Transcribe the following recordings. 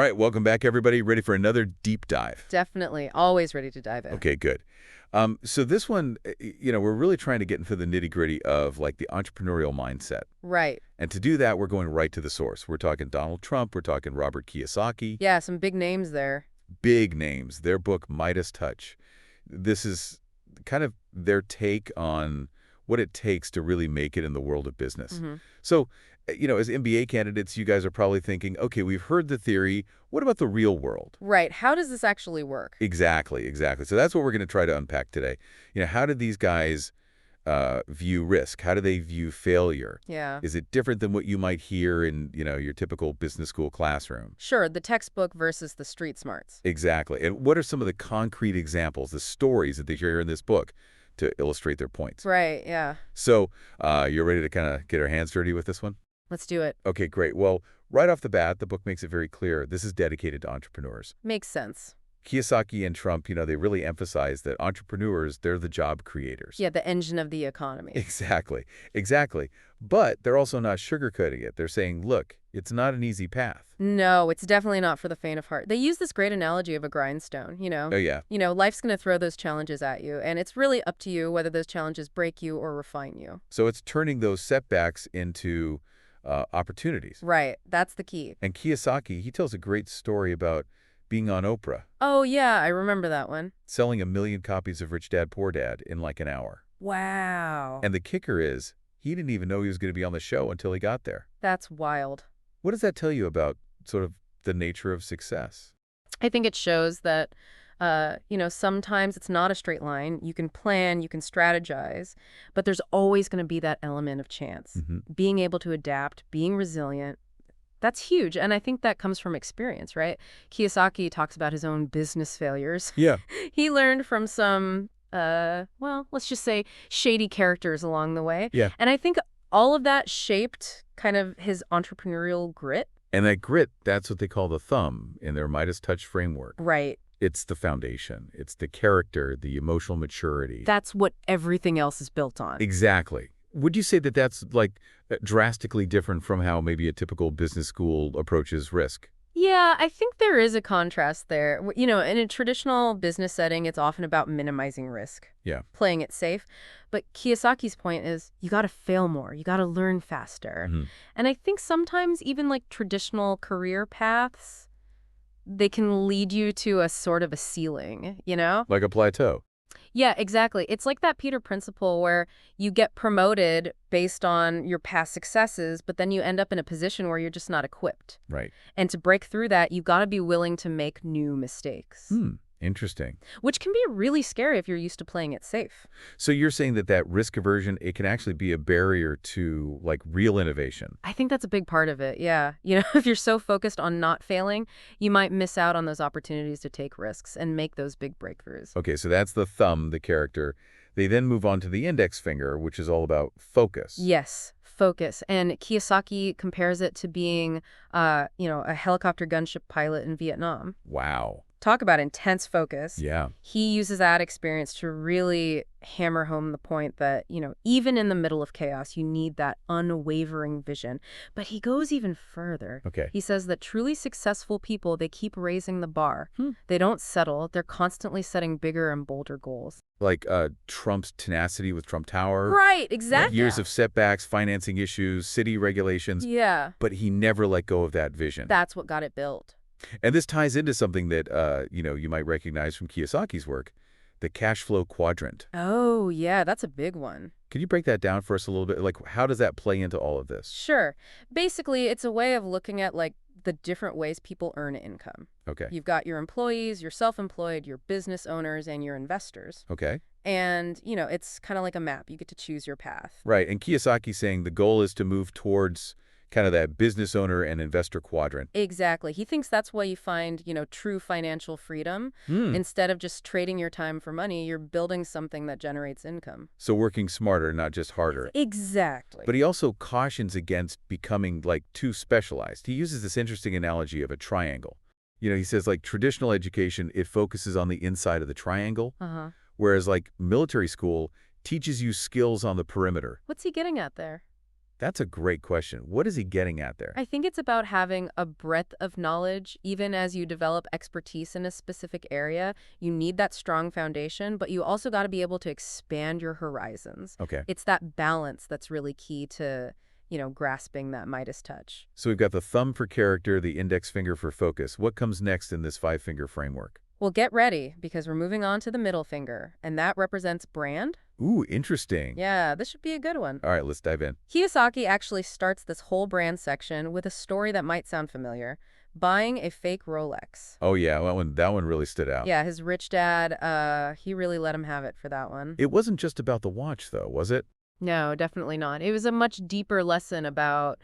right, welcome back, everybody. Ready for another deep dive? Definitely. Always ready to dive in. Okay, good. So this one, we're really trying to get into the nitty-gritty of like the entrepreneurial mindset. Right. And to do that, we're going right to the source. We're talking Donald Trump. We're talking Robert Kiyosaki. Yeah, some big names there. Big names. Their book, Midas Touch. This is kind of their take on what it takes to really make it in the world of business. Mm-hmm. So, as MBA candidates, you guys are probably thinking, okay, we've heard the theory. What about the real world? Right. How does this actually work? Exactly. So that's what we're going to try to unpack today. How did these guys view risk? How do they view failure? Yeah. Is it different than what you might hear in, your typical business school classroom? Sure, the textbook versus the street smarts. Exactly. And what are some of the concrete examples, the stories that they share in this book to illustrate their points? Right, yeah. So you're ready to kind of get our hands dirty with this one? Let's do it. Okay, great. Well, right off the bat, the book makes it very clear this is dedicated to entrepreneurs. Makes sense. Kiyosaki and Trump, they really emphasize that entrepreneurs, they're the job creators. Yeah, the engine of the economy. Exactly. But they're also not sugarcoating it. They're saying, look, it's not an easy path. No, it's definitely not for the faint of heart. They use this great analogy of a grindstone, Oh, yeah. Life's going to throw those challenges at you, and it's really up to you whether those challenges break you or refine you. So it's turning those setbacks into opportunities. Right, that's the key. And Kiyosaki, he tells a great story about being on Oprah, Oh, yeah, I remember that one. selling 1 million copies of Rich Dad, Poor Dad in like an hour. Wow. And the kicker is, he didn't even know he was going to be on the show until he got there. That's wild. What does that tell you about sort of the nature of success? I think it shows that, sometimes it's not a straight line. You can plan, you can strategize, but there's always going to be that element of chance. Mm-hmm. Being able to adapt, being resilient, that's huge. And I think that comes from experience, right? Kiyosaki talks about his own business failures. Yeah. He learned from some, let's just say shady characters along the way. Yeah. And I think all of that shaped kind of his entrepreneurial grit. And that grit, that's what they call the thumb in their Midas Touch framework. Right. It's the foundation. It's the character, the emotional maturity. That's what everything else is built on. Exactly. Would you say that that's like drastically different from how maybe a typical business school approaches risk? Yeah, I think there is a contrast there. In a traditional business setting, it's often about minimizing risk. Yeah. Playing it safe. But Kiyosaki's point is you got to fail more. You got to learn faster. Mm-hmm. And I think sometimes even like traditional career paths, they can lead you to a sort of a ceiling, Like a plateau. Yeah, exactly. It's like that Peter principle where you get promoted based on your past successes, but then you end up in a position where you're just not equipped. Right. And to break through that, you've got to be willing to make new mistakes. Interesting. Which can be really scary if you're used to playing it safe. So you're saying that risk aversion, it can actually be a barrier to like real innovation. I think that's a big part of it, yeah. If you're so focused on not failing, you might miss out on those opportunities to take risks and make those big breakthroughs. Okay, so that's the thumb, the character. They then move on to the index finger, which is all about focus. Yes, focus. And Kiyosaki compares it to being, a helicopter gunship pilot in Vietnam. Wow. Talk about intense focus. Yeah. He uses that experience to really hammer home the point that, even in the middle of chaos, you need that unwavering vision. But he goes even further. Okay. He says that truly successful people, they keep raising the bar. They don't settle. They're constantly setting bigger and bolder goals. Like Trump's tenacity with Trump Tower. Right, exactly. Years of setbacks, financing issues, city regulations. Yeah. But he never let go of that vision. That's what got it built. And this ties into something that, you might recognize from Kiyosaki's work, the cash flow quadrant. Oh, yeah, that's a big one. Can you break that down for us a little bit? Like, how does that play into all of this? Sure. Basically, it's a way of looking at, the different ways people earn income. Okay. You've got your employees, your self-employed, your business owners, and your investors. Okay. And, it's kind of like a map. You get to choose your path. Right. And Kiyosaki's saying the goal is to move towards kind of that business owner and investor quadrant. Exactly. He thinks that's why you find, true financial freedom. Instead of just trading your time for money, you're building something that generates income. So working smarter, not just harder. Exactly. But he also cautions against becoming too specialized. He uses this interesting analogy of a triangle. He says traditional education, it focuses on the inside of the triangle, whereas military school teaches you skills on the perimeter. What's he getting at there? That's a great question. What is he getting at there? I think it's about having a breadth of knowledge. Even as you develop expertise in a specific area, you need that strong foundation, but you also got to be able to expand your horizons. Okay. It's that balance that's really key to, grasping that Midas touch. So we've got the thumb for character, the index finger for focus. What comes next in this five-finger framework? Well, get ready because we're moving on to the middle finger, and that represents brand. Ooh, interesting. Yeah, this should be a good one. All right, let's dive in. Kiyosaki actually starts this whole brand section with a story that might sound familiar, buying a fake Rolex. Oh, yeah, that one really stood out. Yeah, his rich dad, he really let him have it for that one. It wasn't just about the watch, though, was it? No, definitely not. It was a much deeper lesson about,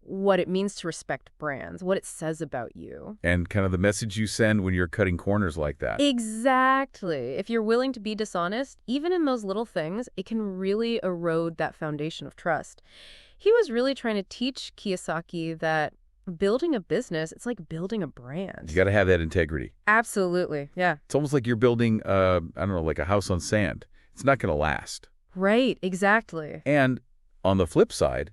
what it means to respect brands, what it says about you. And kind of the message you send when you're cutting corners like that. Exactly. If you're willing to be dishonest, even in those little things, it can really erode that foundation of trust. He was really trying to teach Kiyosaki that building a business, it's like building a brand. You got to have that integrity. Absolutely. Yeah. It's almost like you're building, I don't know, like a house on sand. It's not going to last. Right. Exactly. And on the flip side,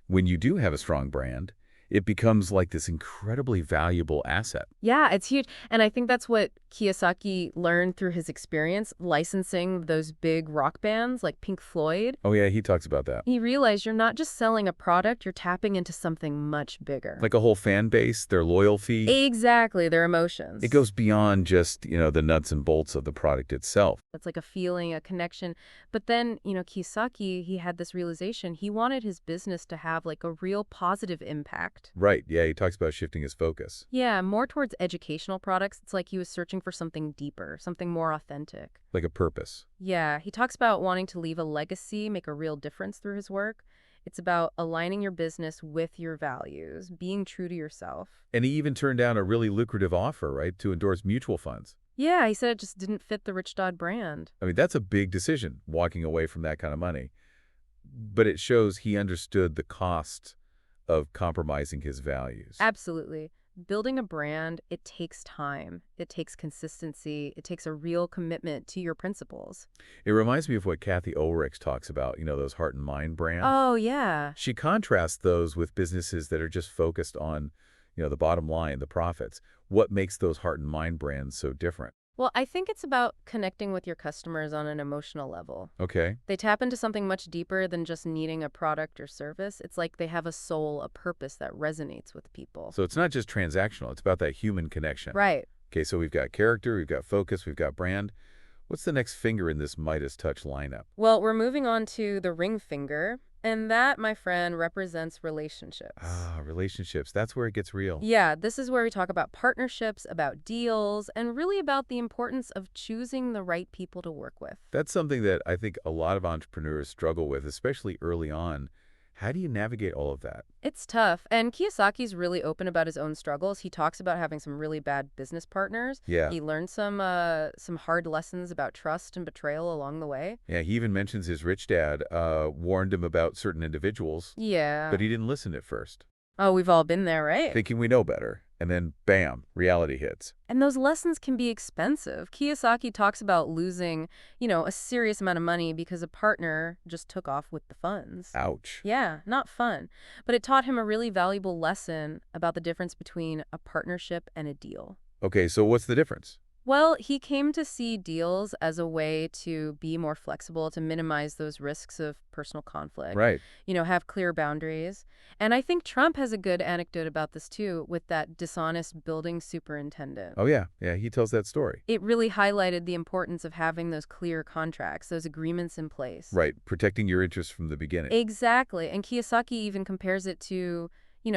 when you do have a strong brand, it becomes like this incredibly valuable asset. Yeah, it's huge. And I think that's what Kiyosaki learned through his experience licensing those big rock bands like Pink Floyd. Oh, yeah, he talks about that. He realized you're not just selling a product, you're tapping into something much bigger. Like a whole fan base, their loyalty. Exactly, their emotions. It goes beyond just, the nuts and bolts of the product itself. It's like a feeling, a connection. But then, Kiyosaki, he had this realization. He wanted his business to have like a real positive impact. Right, yeah, he talks about shifting his focus. Yeah, more towards educational products. It's like he was searching for something deeper, something more authentic. Like a purpose. Yeah, he talks about wanting to leave a legacy, make a real difference through his work. It's about aligning your business with your values, being true to yourself. And he even turned down a really lucrative offer, right, to endorse mutual funds. Yeah, he said it just didn't fit the Rich Dad brand. I mean, that's a big decision, walking away from that kind of money. But it shows he understood the cost of compromising his values. Absolutely. Building a brand, it takes time. It takes consistency. It takes a real commitment to your principles. It reminds me of what Kathy Ulrich talks about, those heart and mind brands. Oh, yeah. She contrasts those with businesses that are just focused on, the bottom line, the profits. What makes those heart and mind brands so different? Well, I think it's about connecting with your customers on an emotional level. Okay. They tap into something much deeper than just needing a product or service. It's like they have a soul, a purpose that resonates with people. So it's not just transactional. It's about that human connection. Right. Okay, so we've got character, we've got focus, we've got brand. What's the next finger in this Midas Touch lineup? Well, we're moving on to the ring finger. And that, my friend, represents relationships. Ah, relationships. That's where it gets real. Yeah, this is where we talk about partnerships, about deals, and really about the importance of choosing the right people to work with. That's something that I think a lot of entrepreneurs struggle with, especially early on. How do you navigate all of that? It's tough, and Kiyosaki's really open about his own struggles. He talks about having some really bad business partners. Yeah. He learned some hard lessons about trust and betrayal along the way. Yeah, he even mentions his rich dad warned him about certain individuals, Yeah. but he didn't listen at first, Oh, we've all been there, right? thinking we know better. And then, bam, reality hits. And those lessons can be expensive. Kiyosaki talks about losing, a serious amount of money because a partner just took off with the funds. Ouch. Yeah, not fun. But it taught him a really valuable lesson about the difference between a partnership and a deal. Okay, so what's the difference? Well, he came to see deals as a way to be more flexible, to minimize those risks of personal conflict. Right. Have clear boundaries. And I think Trump has a good anecdote about this too, with that dishonest building superintendent. Oh, yeah. Yeah, he tells that story. It really highlighted the importance of having those clear contracts, those agreements in place. Right, protecting your interests from the beginning. Exactly. And Kiyosaki even compares it to,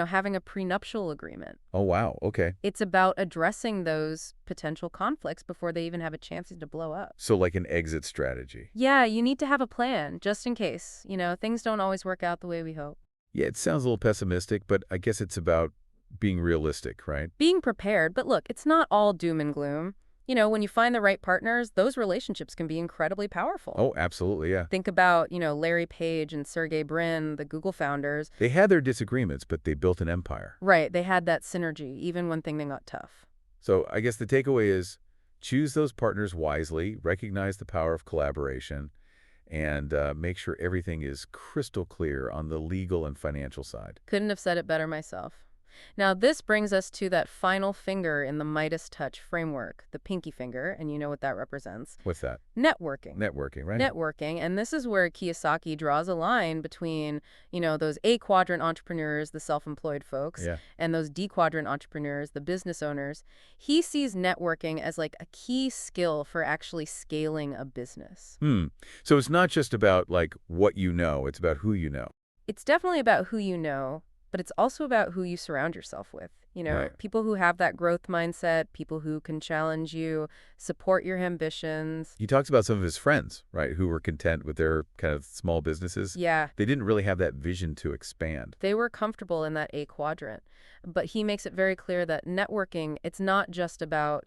having a prenuptial agreement. Oh, wow. Okay. It's about addressing those potential conflicts before they even have a chance to blow up. So like an exit strategy. Yeah, you need to have a plan just in case. Things don't always work out the way we hope. Yeah, it sounds a little pessimistic, but I guess it's about being realistic, right? Being prepared, but look, it's not all doom and gloom. When you find the right partners, those relationships can be incredibly powerful. Oh, absolutely, yeah. Think about, Larry Page and Sergey Brin, the Google founders. They had their disagreements, but they built an empire. Right, they had that synergy, even when things got tough. So I guess the takeaway is choose those partners wisely, recognize the power of collaboration, and make sure everything is crystal clear on the legal and financial side. Couldn't have said it better myself. Now, this brings us to that final finger in the Midas Touch framework, the pinky finger, and you know what that represents. What's that? Networking. Networking, right? Networking, and this is where Kiyosaki draws a line between, those A quadrant entrepreneurs, the self-employed folks, Yeah. and those D quadrant entrepreneurs, the business owners. He sees networking as like a key skill for actually scaling a business. So it's not just about, like, what you know. It's about who you know. It's definitely about who you know, but it's also about who you surround yourself with. Right. People who have that growth mindset, people who can challenge you, support your ambitions. He talks about some of his friends, right, who were content with their kind of small businesses. Yeah, They didn't really have that vision to expand. they were comfortable in that A quadrant. But he makes it very clear that networking, it's not just about,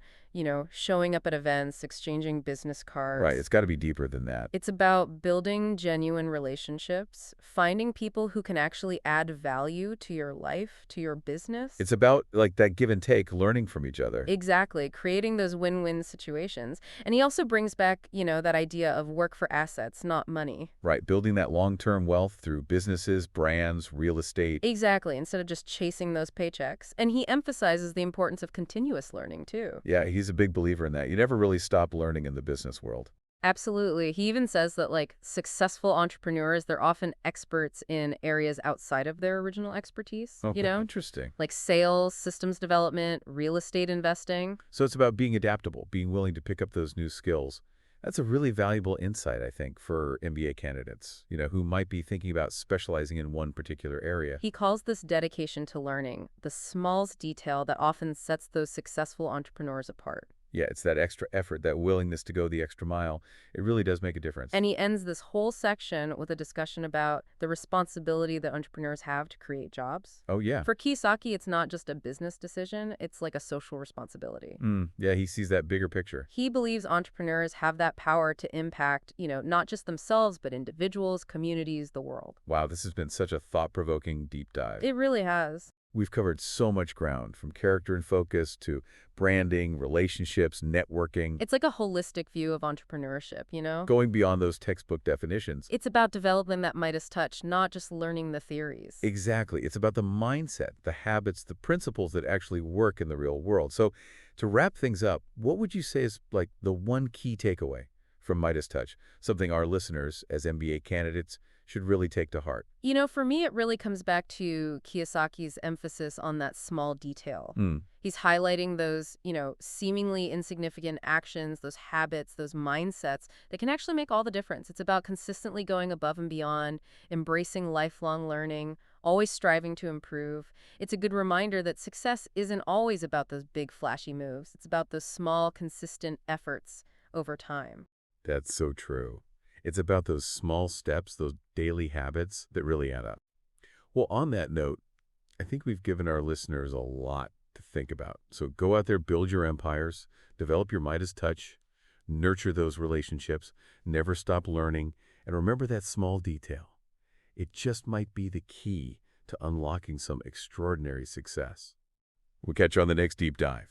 showing up at events, exchanging business Right. cards. It's got to be deeper than that. It's about building genuine relationships, finding people who can actually add value to your life, to your business. It's about, like, that give and take, learning from each other. Exactly, creating those win-win situations. And he also brings back, that idea of work for assets, not money. Right. Building that long-term wealth through businesses, brands, real estate. Exactly, instead of just chasing those paychecks. And he emphasizes the importance of continuous learning, too. Yeah, he's a big believer in that. You never really stop learning in the business world. Absolutely. He even says that, like, successful entrepreneurs, they're often experts in areas outside of their original expertise, Okay, interesting. like sales, systems development, real estate investing. So it's about being adaptable, being willing to pick up those new skills. That's a really valuable insight, I think, for MBA candidates, who might be thinking about specializing in one particular area. He calls this dedication to learning the smallest detail that often sets those successful entrepreneurs apart. Yeah, it's that extra effort, that willingness to go the extra mile. It really does make a difference. And he ends this whole section with a discussion about the responsibility that entrepreneurs have to create jobs. Oh, yeah. For Kiyosaki, it's not just a business decision, it's like a social responsibility. Yeah, he sees that bigger picture. He believes entrepreneurs have that power to impact, not just themselves, but individuals, communities, the world. Wow, this has been such a thought-provoking deep dive. It really has. We've covered so much ground, from character and focus to branding, relationships, networking, It's like a holistic view of entrepreneurship. going beyond those textbook definitions. It's about developing that Midas touch, not just learning the theories. Exactly. It's about the mindset, the habits, the principles that actually work in the real world. So to wrap things up, what would you say is, like, the one key takeaway from Midas Touch, something our listeners as MBA candidates should really take to heart? For me, it really comes back to Kiyosaki's emphasis on that small detail. He's highlighting those, seemingly insignificant actions, those habits, those mindsets that can actually make all the difference. It's about consistently going above and beyond, embracing lifelong learning, always striving to improve. It's a good reminder that success isn't always about those big flashy moves. It's about those small, consistent efforts over time. That's so true. It's about those small steps, those daily habits that really add up. Well, on that note, I think we've given our listeners a lot to think about. So go out there, build your empires, develop your Midas touch, nurture those relationships, never stop learning, and remember that small detail. It just might be the key to unlocking some extraordinary success. We'll catch you on the next deep dive.